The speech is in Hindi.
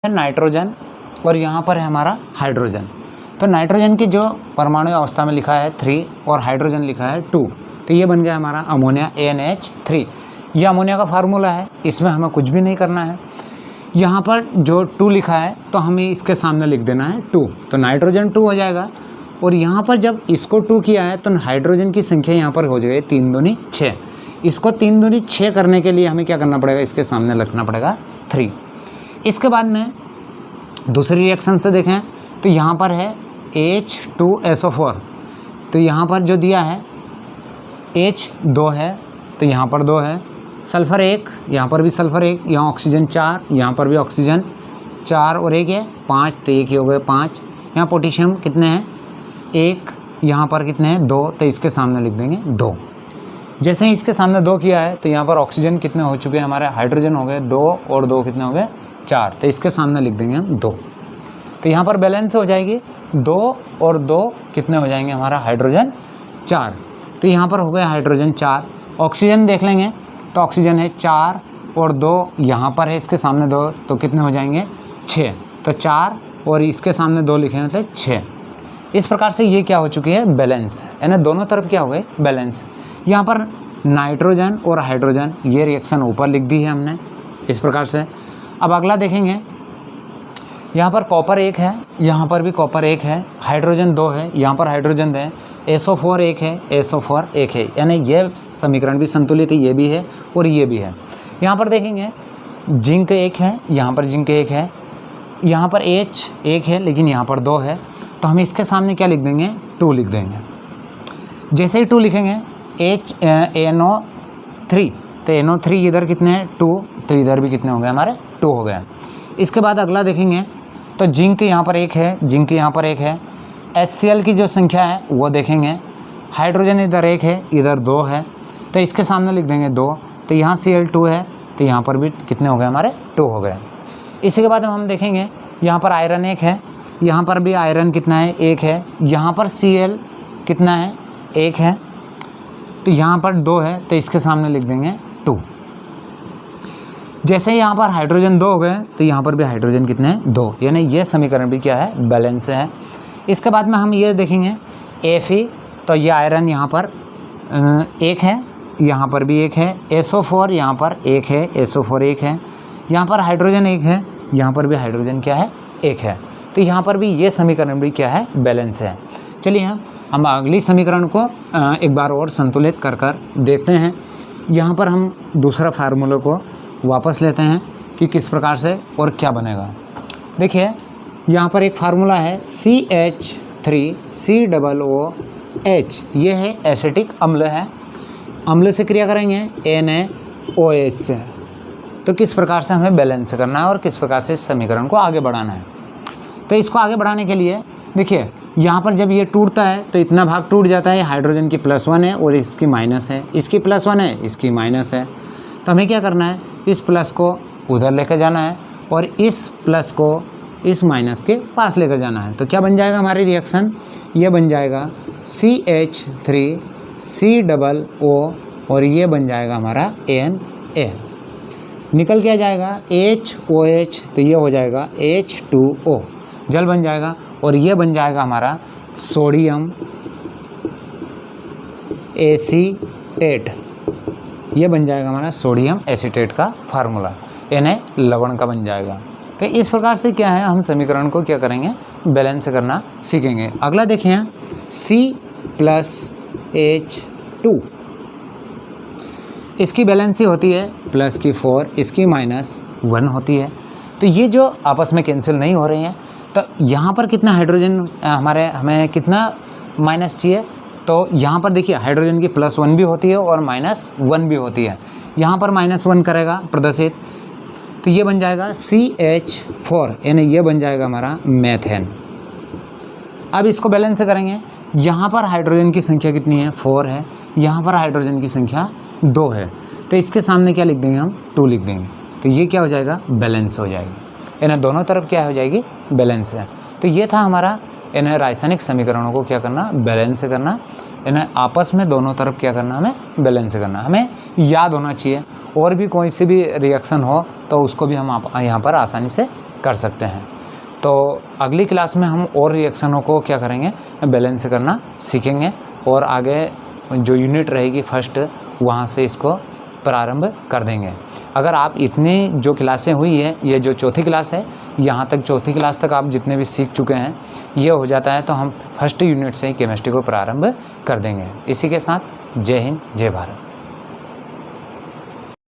है नाइट्रोजन और यहाँ पर है हमारा हाइड्रोजन। तो नाइट्रोजन की जो परमाणु अवस्था में लिखा है 3 और हाइड्रोजन लिखा है 2, तो ये बन गया हमारा अमोनिया ANH3। ये अमोनिया का फार्मूला है, इसमें हमें कुछ भी नहीं करना है। यहाँ पर जो 2 लिखा है तो हमें इसके सामने लिख देना है 2, तो नाइट्रोजन 2 हो जाएगा। और यहाँ पर जब इसको 2 किया है तो हाइड्रोजन की संख्या यहाँ पर हो जाएगी 3 दूनी 6। इसको 3 दूनी 6 करने के लिए हमें क्या करना पड़ेगा, इसके सामने लिखना पड़ेगा 3। इसके बाद में दूसरी रिएक्शन से देखें तो यहाँ पर है H2SO4, तो यहाँ पर जो दिया है H 2 है तो यहाँ पर 2 है, सल्फ़र 1, यहाँ पर भी सल्फ़र 1, यहाँ ऑक्सीजन 4, यहाँ पर भी ऑक्सीजन 4 और 1 है 5, तो 1 ही हो गए 5। यहाँ पोटेशियम कितने हैं 1, यहाँ पर कितने हैं 2, तो इसके सामने लिख देंगे 2। जैसे ही इसके सामने 2 किया है तो यहाँ पर ऑक्सीजन कितने हो चुके हैं हमारे, हाइड्रोजन हो गए 2 और 2 कितने हो गए 4, तो इसके सामने लिख देंगे हम 2। तो यहाँ पर बैलेंस हो जाएगी 2 और 2 कितने हो जाएंगे हमारा हाइड्रोजन 4, तो यहाँ पर हो गया हाइड्रोजन 4। ऑक्सीजन देख लेंगे तो ऑक्सीजन है 4 और 2 यहाँ पर है, इसके सामने 2, तो कितने हो जाएंगे 6, तो 4 और इसके सामने 2 लिखे मतलब 6। इस प्रकार से ये क्या हो चुकी है बैलेंस, यानी दोनों तरफ क्या हो गए बैलेंस। यहाँ पर नाइट्रोजन और हाइड्रोजन ये रिएक्शन ऊपर लिख दी है हमने इस प्रकार से। अब अगला देखेंगे, यहाँ पर कॉपर 1 है, यहाँ पर भी कॉपर 1 है, हाइड्रोजन 2 है, यहाँ पर हाइड्रोजन 2 है, SO4 1 है, SO4 1 है, यानी ये समीकरण भी संतुलित है, ये भी है और ये भी है। यहाँ पर देखेंगे जिंक 1 है, यहाँ पर जिंक 1 है, यहाँ पर H 1 है लेकिन यहाँ पर 2 है, तो हम इसके सामने क्या लिख देंगे 2 लिख देंगे। जैसे ही 2 लिखेंगे NO3, तो NO3 इधर कितने हैं 2, तो इधर भी कितने हो गए हमारे 2 हो गए। इसके बाद अगला देखेंगे तो जिंक यहाँ पर 1 है, जिंक यहाँ पर 1 है, HCl की जो संख्या है वो देखेंगे, हाइड्रोजन इधर 1 है इधर 2 है, तो इसके सामने लिख देंगे 2, तो यहाँ Cl2 है तो यहाँ पर भी कितने हो गए हमारे 2 हो गए। इसी के बाद हम देखेंगे यहाँ पर आयरन 1 है, यहाँ पर भी आयरन कितना है 1 है, यहाँ पर Cl कितना है 1 है, तो यहाँ पर 2 है तो इसके सामने लिख देंगे 2। जैसे यहाँ पर हाइड्रोजन 2 हो गए तो यहाँ पर भी हाइड्रोजन कितने हैं 2, यानी ये समीकरण भी क्या है बैलेंस है। इसके बाद में हम ये देखेंगे Fe, तो ये आयरन यहाँ पर 1 है, यहाँ पर भी 1 है, SO4 यहाँ पर 1 है, SO4 1 है, यहाँ पर हाइड्रोजन 1 है, यहाँ पर भी हाइड्रोजन क्या है 1 है, तो यहाँ पर भी ये समीकरण भी क्या है बैलेंस है। चलिए हम अगली समीकरण को एक बार और संतुलित कर देखते हैं। यहाँ पर हम दूसरा फार्मूला को वापस लेते हैं कि किस प्रकार से और क्या बनेगा। देखिए यहाँ पर एक फार्मूला है CH3COOH, ये है एसिटिक अम्ल है, अम्ल से क्रिया करेंगे NaOH से। तो किस प्रकार से हमें बैलेंस करना है और किस प्रकार से इस समीकरण को आगे बढ़ाना है। तो इसको आगे बढ़ाने के लिए देखिए यहाँ पर जब ये टूटता है तो इतना भाग टूट जाता है, हाइड्रोजन की +1 है और इसकी माइनस है, इसकी +1 है इसकी माइनस है, तो हमें क्या करना है इस प्लस को उधर लेकर जाना है और इस प्लस को इस माइनस के पास लेकर जाना है। तो क्या बन जाएगा हमारी रिएक्शन, ये बन जाएगा CH3COO और ये बन जाएगा हमारा Na। निकल क्या जाएगा HOH, तो ये हो जाएगा H2O, जल बन जाएगा और ये बन जाएगा हमारा सोडियम एसीटेट, ये बन जाएगा हमारा सोडियम एसीटेट का फार्मूला, यानी लवण का बन जाएगा। तो इस प्रकार से क्या है हम समीकरण को क्या करेंगे बैलेंस करना सीखेंगे। अगला देखिए C+H2, इसकी बैलेंस ही होती है प्लस की 4, इसकी -1 होती है, तो ये जो आपस में कैंसिल नहीं हो रही हैं, तो यहाँ पर कितना हाइड्रोजन हमें कितना माइनस चाहिए, तो यहाँ पर देखिए हाइड्रोजन की +1 भी होती है और -1 भी होती है, यहाँ पर -1 करेगा प्रदर्शित, तो ये बन जाएगा CH4, यानी ये बन जाएगा हमारा मेथेन। अब इसको बैलेंस करेंगे, यहाँ पर हाइड्रोजन की संख्या कितनी है 4 है, यहाँ पर हाइड्रोजन की संख्या 2 है, तो इसके सामने क्या लिख देंगे हम 2 लिख देंगे, तो ये क्या हो जाएगा बैलेंस हो जाएगी, यानी दोनों तरफ क्या हो जाएगी बैलेंस है। तो ये था हमारा यानी रासायनिक समीकरणों को क्या करना बैलेंस करना, यानी आपस में दोनों तरफ क्या करना हमें बैलेंस करना, हमें याद होना चाहिए। और भी कोई सी भी रिएक्शन हो तो उसको भी हम यहाँ पर आसानी से कर सकते हैं। तो अगली क्लास में हम और रिएक्शनों को क्या करेंगे, बैलेंस करना सीखेंगे और आगे जो यूनिट रहेगी फर्स्ट वहाँ से इसको प्रारंभ कर देंगे। अगर आप इतनी जो क्लासें हुई है, ये जो चौथी क्लास है, यहाँ तक चौथी क्लास तक आप जितने भी सीख चुके हैं ये हो जाता है तो हम फर्स्ट यूनिट से ही केमिस्ट्री को प्रारंभ कर देंगे। इसी के साथ जय हिंद, जय भारत।